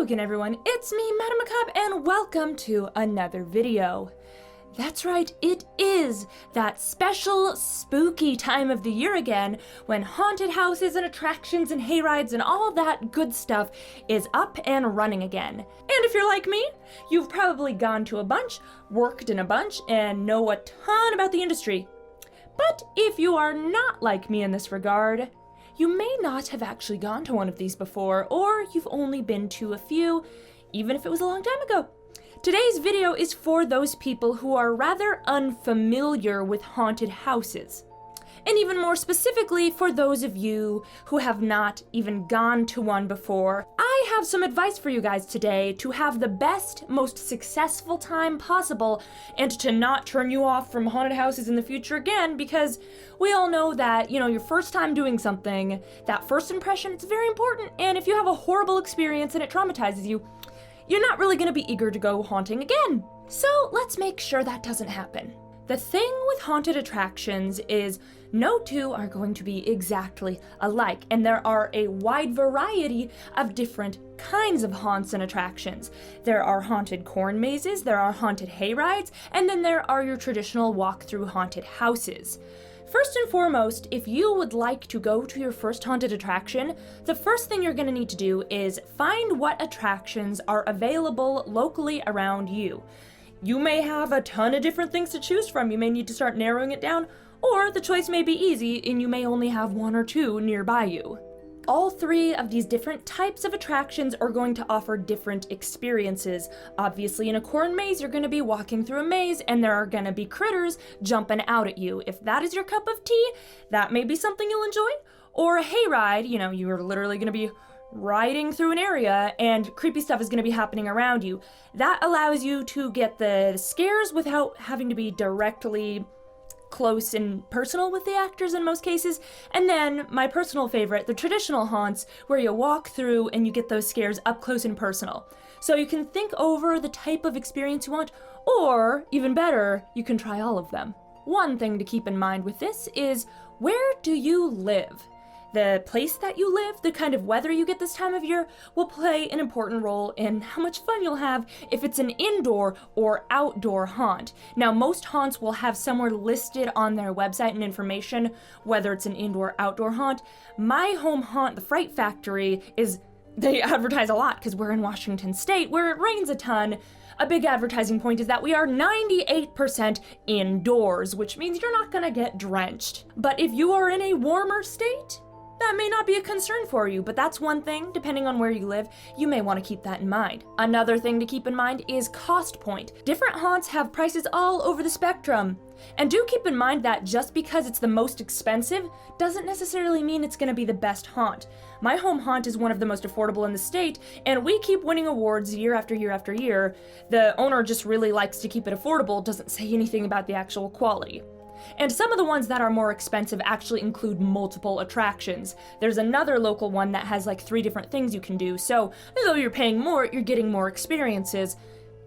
again, everyone. It's me, MadameMacabre, and welcome to another video. That's right, it is that special spooky time of the year again when haunted houses and attractions and hayrides and all that good stuff is up and running again. And if you're like me, you've probably gone to a bunch, worked in a bunch, and know a ton about the industry. But if you are not like me in this regard, you may not have actually gone to one of these before, or you've only been to a few, even if it was a long time ago. Today's video is for those people who are rather unfamiliar with haunted houses. And even more specifically, for those of you who have not even gone to one before, I have some advice for you guys today to have the best, most successful time possible and to not turn you off from haunted houses in the future again, because we all know that, your first time doing something, that first impression, it's very important, and if you have a horrible experience and it traumatizes you, you're not really going to be eager to go haunting again. So let's make sure that doesn't happen. The thing with haunted attractions is no two are going to be exactly alike, and there are a wide variety of different kinds of haunts and attractions. There are haunted corn mazes, there are haunted hayrides, and then there are your traditional walk-through haunted houses. First and foremost, if you would like to go to your first haunted attraction, the first thing you're going to need to do is find what attractions are available locally around you. You may have a ton of different things to choose from. You may need to start narrowing it down, or the choice may be easy and you may only have one or two nearby you. All three of these different types of attractions are going to offer different experiences. Obviously, in a corn maze, you're going to be walking through a maze and there are going to be critters jumping out at you. If that is your cup of tea, that may be something you'll enjoy. Or a hayride, you're literally going to be riding through an area and creepy stuff is going to be happening around you. That allows you to get the scares without having to be directly close and personal with the actors in most cases. And then my personal favorite, the traditional haunts, where you walk through and you get those scares up close and personal. So you can think over the type of experience you want, or even better, you can try all of them. One thing to keep in mind with this is, where do you live? The place that you live, the kind of weather you get this time of year, will play an important role in how much fun you'll have if it's an indoor or outdoor haunt. Now, most haunts will have somewhere listed on their website and information whether it's an indoor or outdoor haunt. My home haunt, the Fright Factory, they advertise a lot because we're in Washington State where it rains a ton. A big advertising point is that we are 98% indoors, which means you're not gonna get drenched. But if you are in a warmer state, that may not be a concern for you, but that's one thing, depending on where you live, you may want to keep that in mind. Another thing to keep in mind is cost point. Different haunts have prices all over the spectrum. And do keep in mind that just because it's the most expensive doesn't necessarily mean it's going to be the best haunt. My home haunt is one of the most affordable in the state, and we keep winning awards year after year after year. The owner just really likes to keep it affordable, doesn't say anything about the actual quality. And some of the ones that are more expensive actually include multiple attractions. There's another local one that has like 3 different things you can do, so though you're paying more, you're getting more experiences.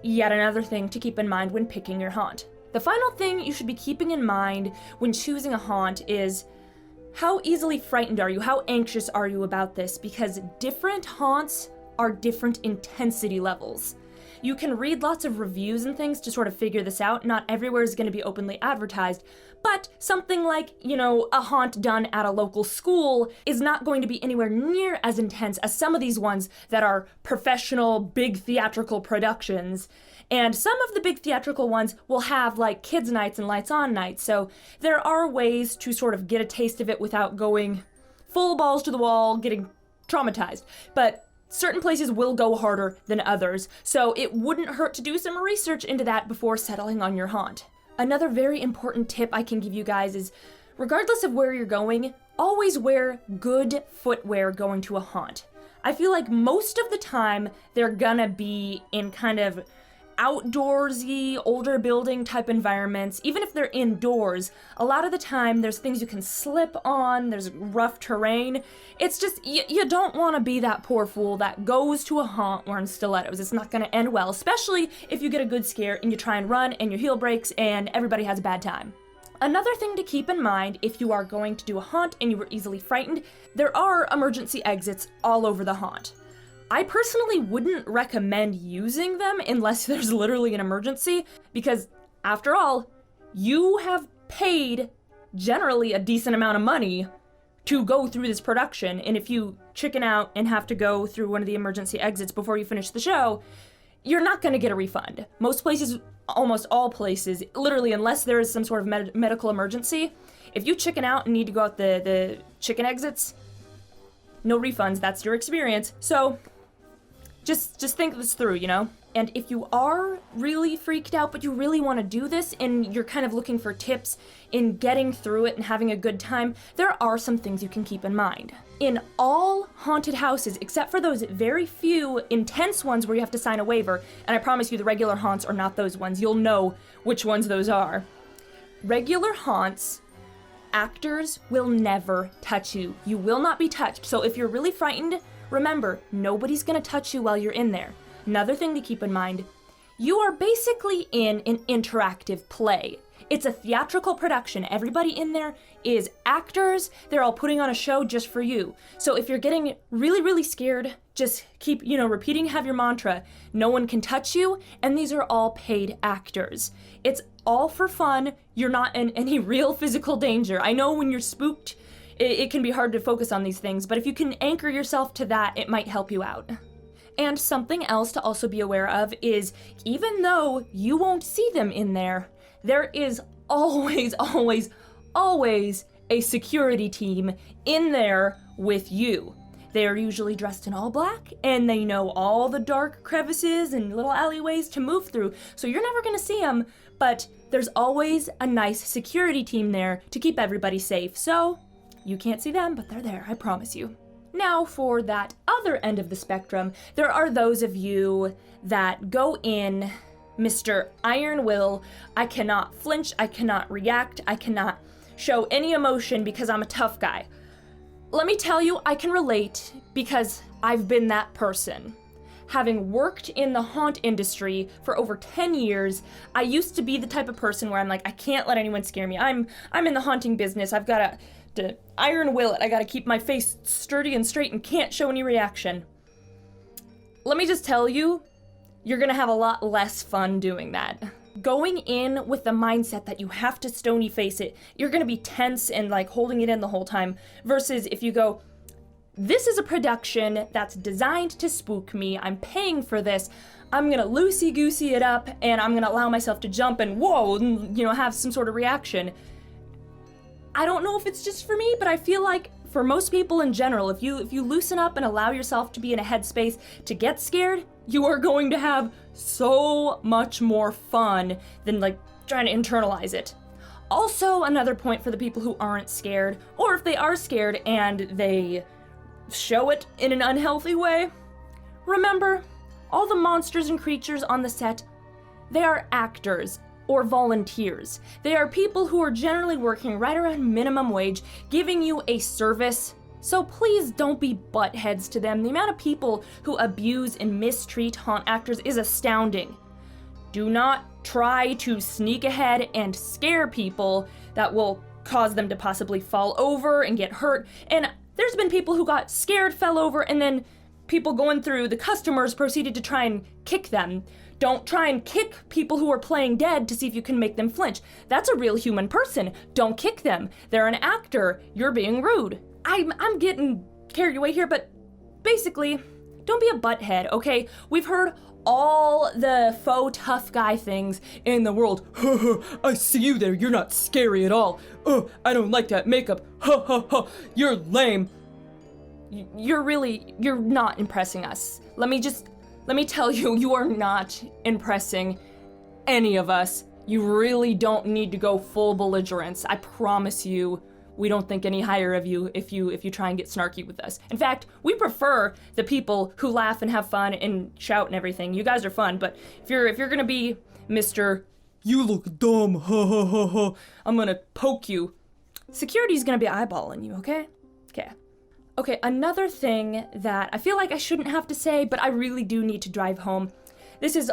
Yet another thing to keep in mind when picking your haunt. The final thing you should be keeping in mind when choosing a haunt is, how easily frightened are you? How anxious are you about this? Because different haunts are different intensity levels. You can read lots of reviews and things to sort of figure this out. Not everywhere is going to be openly advertised, but something like, a haunt done at a local school is not going to be anywhere near as intense as some of these ones that are professional, big theatrical productions. And some of the big theatrical ones will have like kids' nights and lights on nights, so there are ways to sort of get a taste of it without going full balls to the wall, getting traumatized. But certain places will go harder than others, so it wouldn't hurt to do some research into that before settling on your haunt. Another very important tip I can give you guys is, regardless of where you're going, always wear good footwear going to a haunt. I feel like most of the time they're gonna be in kind of outdoorsy, older building type environments. Even if they're indoors, a lot of the time there's things you can slip on, there's rough terrain. It's just, you don't want to be that poor fool that goes to a haunt wearing stilettos. It's not going to end well, especially if you get a good scare and you try and run and your heel breaks and everybody has a bad time. Another thing to keep in mind if you are going to do a haunt and you were easily frightened, there are emergency exits all over the haunt. I personally wouldn't recommend using them unless there's literally an emergency, because after all, you have paid generally a decent amount of money to go through this production, and if you chicken out and have to go through one of the emergency exits before you finish the show, you're not going to get a refund. Most places, almost all places, literally unless there is some sort of medical emergency, if you chicken out and need to go out the chicken exits, no refunds, that's your experience. So just think this through, you know? And if you are really freaked out, but you really want to do this, and you're kind of looking for tips in getting through it and having a good time, there are some things you can keep in mind. In all haunted houses, except for those very few intense ones where you have to sign a waiver, and I promise you the regular haunts are not those ones, you'll know which ones those are. Regular haunts, actors will never touch you. You will not be touched. So if you're really frightened, remember, nobody's gonna touch you while you're in there. Another thing to keep in mind, you are basically in an interactive play. It's a theatrical production. Everybody in there is actors. They're all putting on a show just for you. So if you're getting really, really scared, just keep, repeating, have your mantra. No one can touch you, and these are all paid actors. It's all for fun. You're not in any real physical danger. I know when you're spooked, it can be hard to focus on these things, but if you can anchor yourself to that, it might help you out. And something else to also be aware of is, even though you won't see them in there, there is always, always, always a security team in there with you. They are usually dressed in all black, and they know all the dark crevices and little alleyways to move through, so you're never gonna see them, but there's always a nice security team there to keep everybody safe. So you can't see them, but they're there, I promise you. Now, for that other end of the spectrum, there are those of you that go in Mr. Iron Will. I cannot flinch, I cannot react, I cannot show any emotion because I'm a tough guy. Let me tell you, I can relate because I've been that person. Having worked in the haunt industry for over 10 years, I used to be the type of person where I'm like, I can't let anyone scare me. I'm in the haunting business. I've got to iron will it. I gotta keep my face sturdy and straight and can't show any reaction. Let me just tell you, you're gonna have a lot less fun doing that. Going in with the mindset that you have to stony face it, you're gonna be tense and like holding it in the whole time, versus if you go, this is a production that's designed to spook me, I'm paying for this, I'm gonna loosey-goosey it up, and I'm gonna allow myself to jump and whoa, and, have some sort of reaction. I don't know if it's just for me, but I feel like for most people in general, if you loosen up and allow yourself to be in a headspace to get scared, you are going to have so much more fun than like trying to internalize it. Also, another point for the people who aren't scared, or if they are scared and they show it in an unhealthy way, remember, all the monsters and creatures on the set, they are actors or volunteers. They are people who are generally working right around minimum wage, giving you a service. So please don't be buttheads to them. The amount of people who abuse and mistreat haunt actors is astounding. Do not try to sneak ahead and scare people that will cause them to possibly fall over and get hurt. And there's been people who got scared, fell over, and then people going through, the customers proceeded to try and kick them. Don't try and kick people who are playing dead to see if you can make them flinch. That's a real human person. Don't kick them. They're an actor. You're being rude. I'm getting carried away here, but basically, don't be a butthead, okay? We've heard all the faux tough guy things in the world. I see you there. You're not scary at all. I don't like that makeup. You're lame. You're not impressing us. Let me tell you, you are not impressing any of us. You really don't need to go full belligerence. I promise you, we don't think any higher of you if you try and get snarky with us. In fact, we prefer the people who laugh and have fun and shout and everything. You guys are fun, but if you're gonna be Mr. You look dumb, I'm gonna poke you. Security's gonna be eyeballing you, okay? Okay, another thing that I feel like I shouldn't have to say, but I really do need to drive home. This is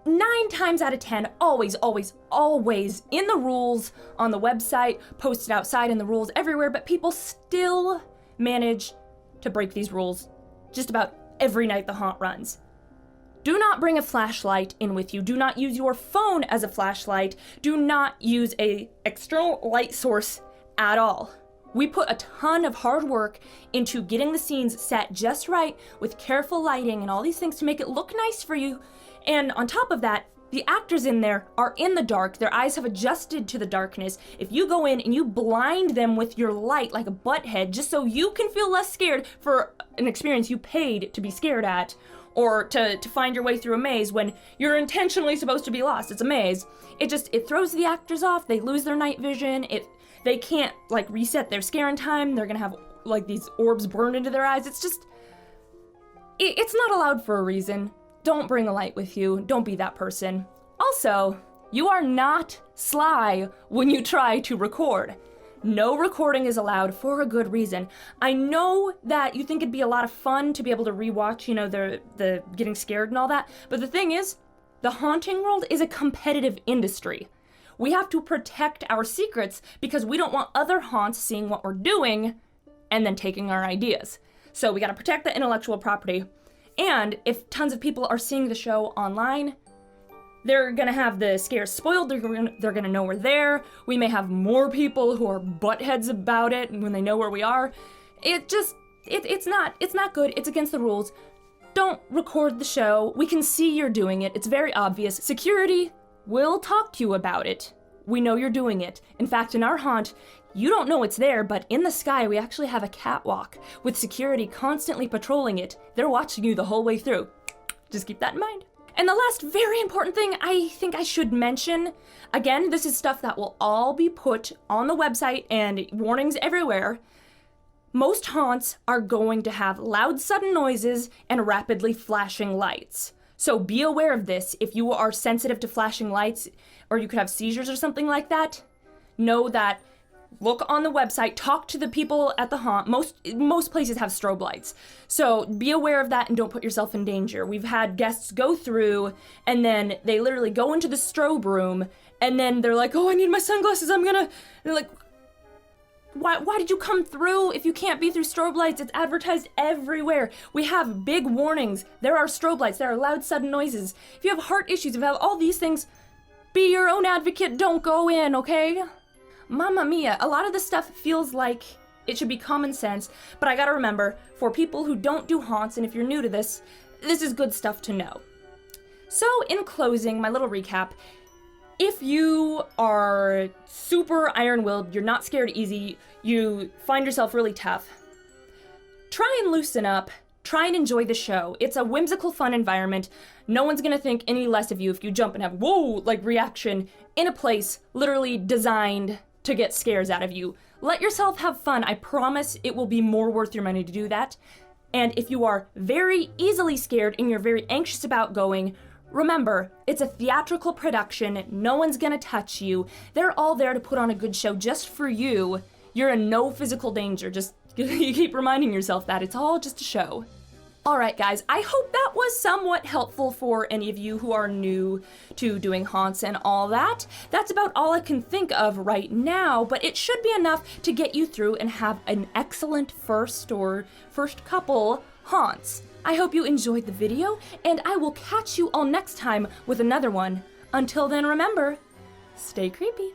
9 times out of 10, always, always, always in the rules on the website, posted outside in the rules everywhere, but people still manage to break these rules just about every night the haunt runs. Do not bring a flashlight in with you. Do not use your phone as a flashlight. Do not use a external light source at all. We put a ton of hard work into getting the scenes set just right with careful lighting and all these things to make it look nice for you. And on top of that, the actors in there are in the dark. Their eyes have adjusted to the darkness. If you go in and you blind them with your light like a butthead just so you can feel less scared for an experience you paid to be scared at, or to find your way through a maze when you're intentionally supposed to be lost, it's a maze, it throws the actors off. They lose their night vision. They can't like reset their scare in time. They're gonna have like these orbs burned into their eyes. It's not allowed for a reason. Don't bring a light with you. Don't be that person. Also, you are not sly when you try to record. No recording is allowed for a good reason. I know that you think it'd be a lot of fun to be able to rewatch, the getting scared and all that, but the thing is, the haunting world is a competitive industry. We have to protect our secrets because we don't want other haunts seeing what we're doing and then taking our ideas. So we gotta protect the intellectual property. And if tons of people are seeing the show online, they're gonna have the scares spoiled. They're gonna know we're there. We may have more people who are buttheads about it when they know where we are. It's not good. It's against the rules. Don't record the show. We can see you're doing it. It's very obvious. Security will talk to you about it. We know you're doing it. In fact, in our haunt, you don't know it's there, but in the sky we actually have a catwalk with security constantly patrolling it. They're watching you the whole way through. Just keep that in mind. And the last very important thing I think I should mention, again, this is stuff that will all be put on the website and warnings everywhere. Most haunts are going to have loud sudden noises and rapidly flashing lights. So be aware of this. If you are sensitive to flashing lights, or you could have seizures or something like that, know that. Look on the website, talk to the people at the haunt. Most places have strobe lights. So be aware of that and don't put yourself in danger. We've had guests go through and then they literally go into the strobe room and then they're like, oh, I need my sunglasses, and they're like, why did you come through if you can't be through strobe lights? It's advertised everywhere. We have big warnings. There are strobe lights, there are loud sudden noises. If you have heart issues, if you have all these things, be your own advocate, don't go in, okay? Mamma mia, a lot of this stuff feels like it should be common sense, but I gotta remember, for people who don't do haunts, and if you're new to this is good stuff to know. So, in closing, my little recap, if you are super iron-willed, you're not scared easy, you find yourself really tough, try and loosen up, try and enjoy the show. It's a whimsical, fun environment. No one's gonna think any less of you if you jump and have whoa, like reaction in a place literally designed to get scares out of you. Let yourself have fun. I promise it will be more worth your money to do that. And if you are very easily scared and you're very anxious about going, remember, it's a theatrical production. No one's gonna touch you. They're all there to put on a good show just for you. You're in no physical danger. Just you keep reminding yourself that it's all just a show. Alright guys, I hope that was somewhat helpful for any of you who are new to doing haunts and all that. That's about all I can think of right now, but it should be enough to get you through and have an excellent first couple haunts. I hope you enjoyed the video, and I will catch you all next time with another one. Until then, remember, stay creepy.